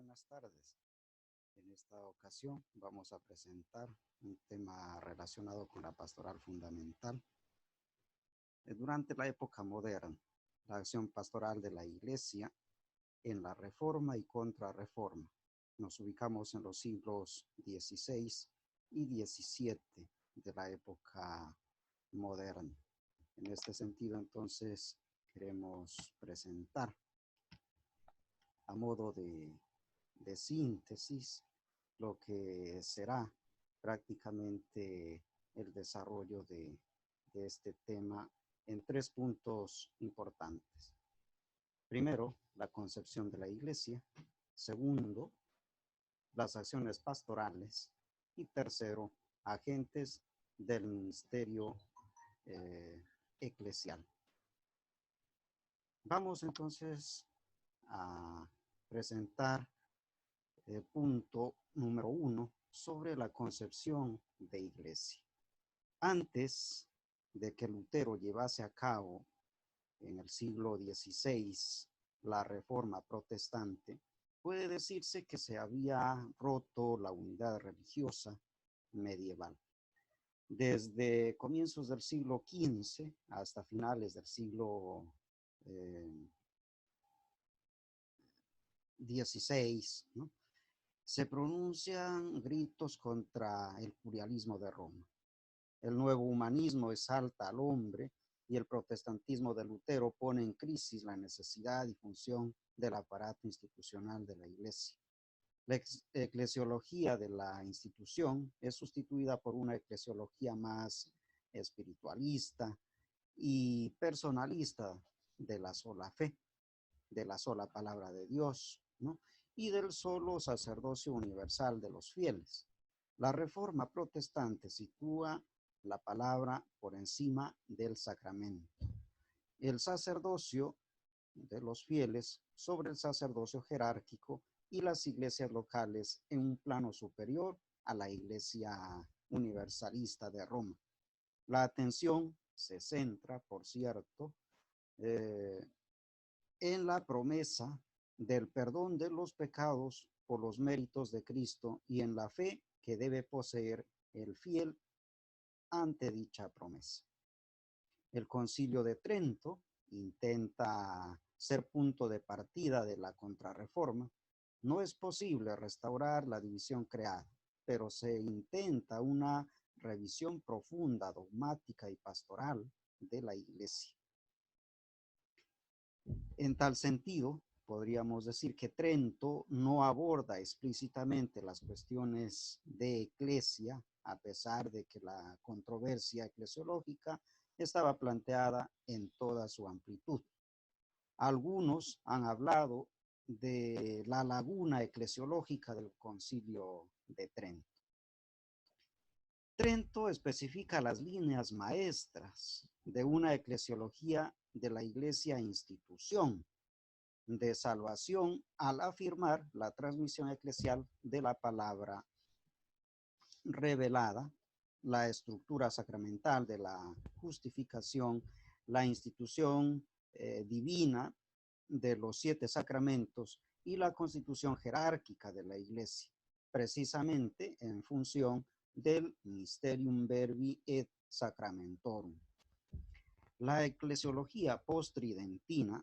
buenas tardes. En esta ocasión vamos a presentar un tema relacionado con la pastoral fundamental. Durante la época moderna, la acción pastoral de la Iglesia en la Reforma y Contrarreforma. Nos ubicamos en los siglos XVI y XVII de la época moderna. En este sentido, entonces, queremos presentar a modo de síntesis lo que será prácticamente el desarrollo de este tema en tres puntos importantes. Primero, la concepción de la Iglesia. Segundo, las acciones pastorales. Y tercero, agentes del ministerio eclesial. Vamos entonces a presentar el punto número 1 sobre la concepción de iglesia. Antes de que Lutero llevase a cabo en el siglo XVI la reforma protestante, puede decirse que se había roto la unidad religiosa medieval. Desde comienzos del siglo XV hasta finales del siglo XVI, ¿no? Se pronuncian gritos contra el curialismo de Roma. El nuevo humanismo exalta al hombre y el protestantismo de Lutero pone en crisis la necesidad y función del aparato institucional de la Iglesia. La eclesiología de la institución es sustituida por una eclesiología más espiritualista y personalista de la sola fe, de la sola palabra de Dios, ¿no? Y del solo sacerdocio universal de los fieles. La reforma protestante sitúa la palabra por encima del sacramento. El sacerdocio de los fieles sobre el sacerdocio jerárquico y las iglesias locales en un plano superior a la iglesia universalista de Roma. La atención se centra, por cierto, en la promesa del perdón de los pecados por los méritos de Cristo y en la fe que debe poseer el fiel ante dicha promesa. El Concilio de Trento intenta ser punto de partida de la Contrarreforma. No es posible restaurar la división creada, pero se intenta una revisión profunda, dogmática y pastoral de la Iglesia. En tal sentido, podríamos decir que Trento no aborda explícitamente las cuestiones de eclesia, a pesar de que la controversia eclesiológica estaba planteada en toda su amplitud. Algunos han hablado de la laguna eclesiológica del Concilio de Trento. Trento especifica las líneas maestras de una eclesiología de la Iglesia institución de salvación al afirmar la transmisión eclesial de la palabra revelada, la estructura sacramental de la justificación, la institución divina de los 7 sacramentos y la constitución jerárquica de la Iglesia, precisamente en función del Mysterium Verbi et Sacramentorum. La eclesiología post-tridentina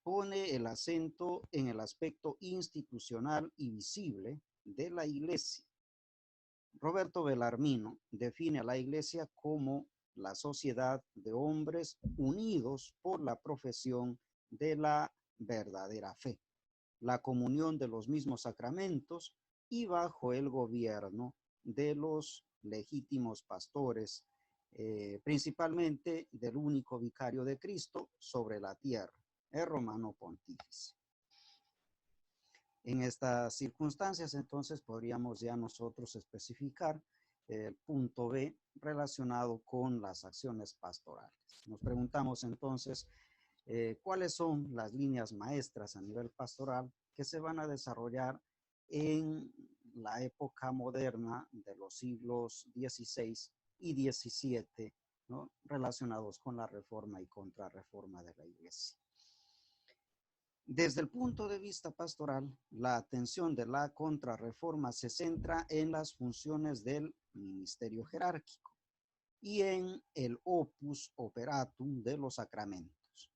pone el acento en el aspecto institucional y visible de la Iglesia. Roberto Bellarmino define a la Iglesia como la sociedad de hombres unidos por la profesión de la verdadera fe, la comunión de los mismos sacramentos y bajo el gobierno de los legítimos pastores, principalmente del único vicario de Cristo sobre la tierra, el romano pontífice. En estas circunstancias, entonces, podríamos ya nosotros especificar el punto B relacionado con las acciones pastorales. Nos preguntamos entonces, ¿cuáles son las líneas maestras a nivel pastoral que se van a desarrollar en la época moderna de los siglos XVI y XVII, ¿no? Relacionados con la reforma y contrarreforma de la Iglesia? Desde el punto de vista pastoral, la atención de la contrarreforma se centra en las funciones del ministerio jerárquico y en el opus operatum de los sacramentos.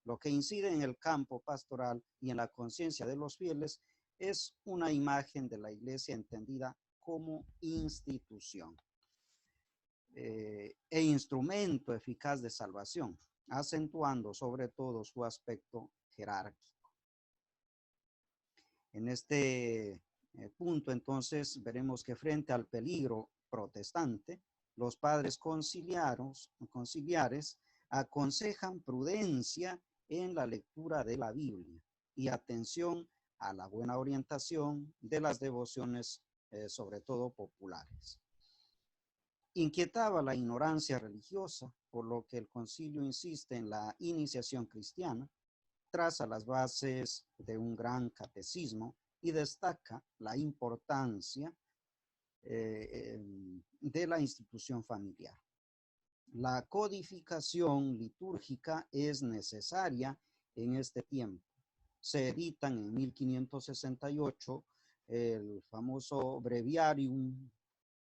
Lo que incide en el campo pastoral y en la conciencia de los fieles es una imagen de la Iglesia entendida como institución e instrumento eficaz de salvación, acentuando sobre todo su aspecto jerárquico. En este punto, entonces, veremos que frente al peligro protestante, los padres conciliares aconsejan prudencia en la lectura de la Biblia y atención a la buena orientación de las devociones, sobre todo populares. Inquietaba la ignorancia religiosa, por lo que el concilio insiste en la iniciación cristiana, traza las bases de un gran catecismo y destaca la importancia de la institución familiar. La codificación litúrgica es necesaria en este tiempo. Se editan en 1568 el famoso Breviarium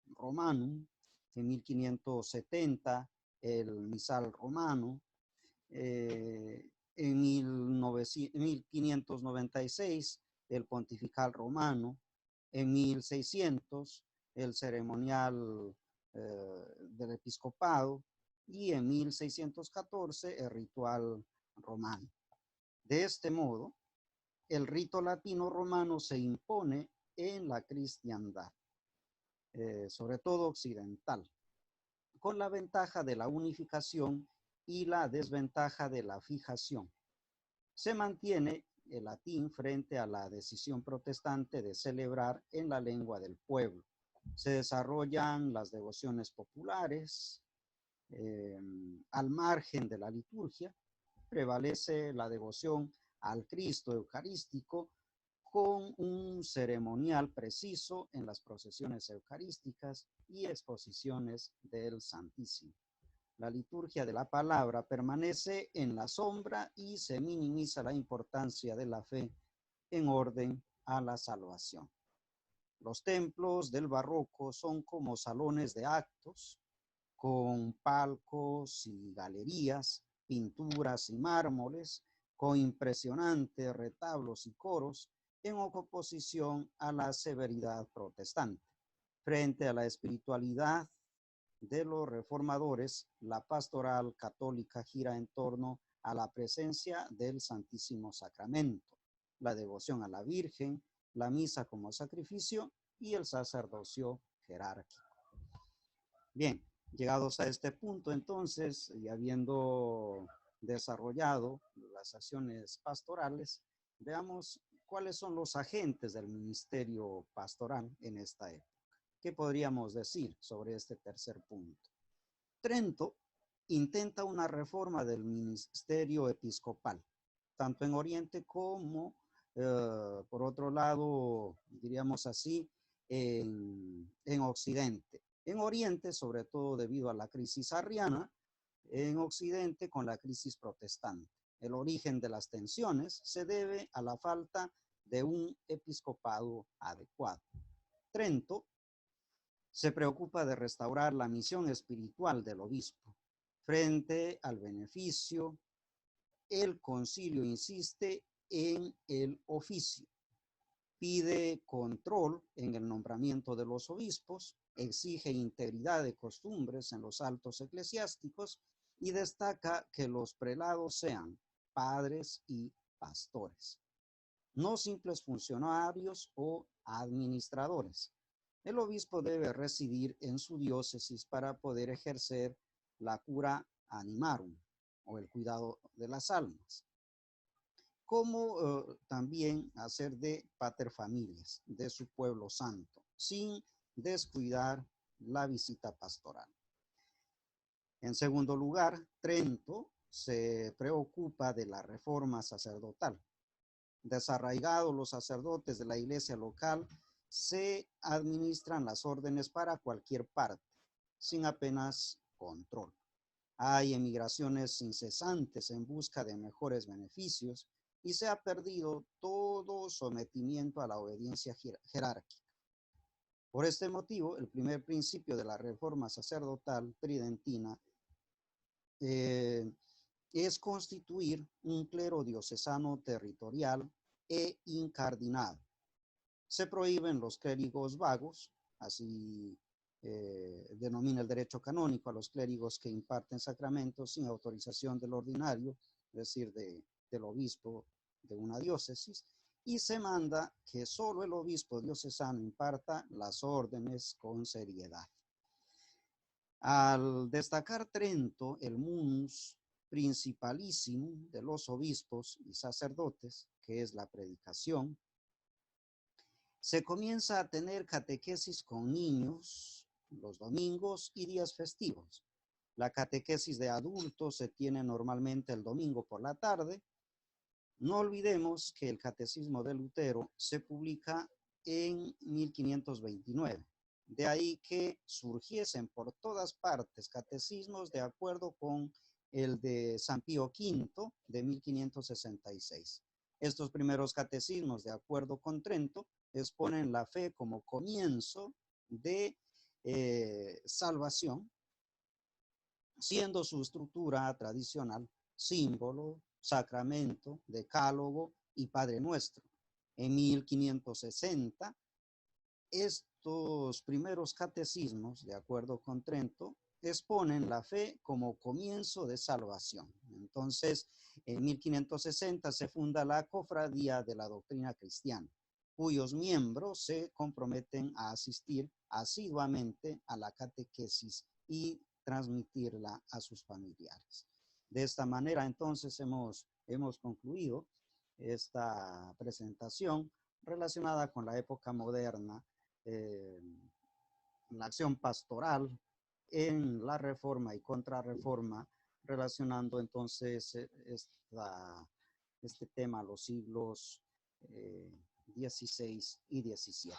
Romanum, en 1570 el Misal Romano, en 1596 el Pontifical Romano, en 1600 el Ceremonial del Episcopado y en 1614 el Ritual Romano. De este modo, el rito latino romano se impone en la cristiandad, sobre todo occidental, con la ventaja de la unificación y la desventaja de la fijación. Se mantiene el latín frente a la decisión protestante de celebrar en la lengua del pueblo. Se desarrollan las devociones populares, al margen de la liturgia, prevalece la devoción al Cristo eucarístico con un ceremonial preciso en las procesiones eucarísticas y exposiciones del Santísimo. La liturgia de la palabra permanece en la sombra y se minimiza la importancia de la fe en orden a la salvación. Los templos del barroco son como salones de actos, con palcos y galerías, pinturas y mármoles, con impresionantes retablos y coros, en oposición a la severidad protestante. Frente a la espiritualidad de los reformadores, la pastoral católica gira en torno a la presencia del Santísimo Sacramento, la devoción a la Virgen, la misa como sacrificio y el sacerdocio jerárquico. Bien, llegados a este punto, entonces, y habiendo desarrollado las acciones pastorales, veamos cuáles son los agentes del ministerio pastoral en esta época. ¿Qué podríamos decir sobre este tercer punto? Trento intenta una reforma del ministerio episcopal, tanto en Oriente como, por otro lado, diríamos así, en Occidente. En Oriente, sobre todo debido a la crisis arriana, en Occidente con la crisis protestante. El origen de las tensiones se debe a la falta de un episcopado adecuado. Trento se preocupa de restaurar la misión espiritual del obispo. Frente al beneficio, el concilio insiste en el oficio, pide control en el nombramiento de los obispos, exige integridad de costumbres en los altos eclesiásticos y destaca que los prelados sean padres y pastores, no simples funcionarios o administradores. El obispo debe residir en su diócesis para poder ejercer la cura animarum o el cuidado de las almas, como también hacer de paterfamilias de su pueblo santo, sin descuidar la visita pastoral. En segundo lugar, Trento se preocupa de la reforma sacerdotal. Desarraigados los sacerdotes de la iglesia local, se administran las órdenes para cualquier parte, sin apenas control. Hay emigraciones incesantes en busca de mejores beneficios y se ha perdido todo sometimiento a la obediencia jerárquica. Por este motivo, el primer principio de la reforma sacerdotal tridentina es constituir un clero diocesano territorial e incardinado. Se prohíben los clérigos vagos, así denomina el derecho canónico a los clérigos que imparten sacramentos sin autorización del ordinario, es decir, del obispo de una diócesis, y se manda que solo el obispo diocesano imparta las órdenes con seriedad. Al destacar Trento, el munus principalísimo de los obispos y sacerdotes, que es la predicación, se comienza a tener catequesis con niños los domingos y días festivos. La catequesis de adultos se tiene normalmente el domingo por la tarde. No olvidemos que el Catecismo de Lutero se publica en 1529. De ahí que surgiesen por todas partes catecismos de acuerdo con el de San Pío V de 1566. Estos primeros catecismos, de acuerdo con Trento, exponen la fe como comienzo de salvación, siendo su estructura tradicional símbolo, sacramento, decálogo y Padre Nuestro. En 1560, estos primeros catecismos, de acuerdo con Trento, exponen la fe como comienzo de salvación. Entonces, en 1560 se funda la Cofradía de la Doctrina Cristiana, cuyos miembros se comprometen a asistir asiduamente a la catequesis y transmitirla a sus familiares. De esta manera, entonces, hemos concluido esta presentación relacionada con la época moderna, la acción pastoral en la reforma y contrarreforma, relacionando entonces este tema a los siglos XVI y XVII.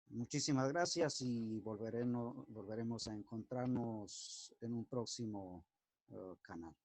Muchísimas gracias y volveremos a encontrarnos en un próximo canal.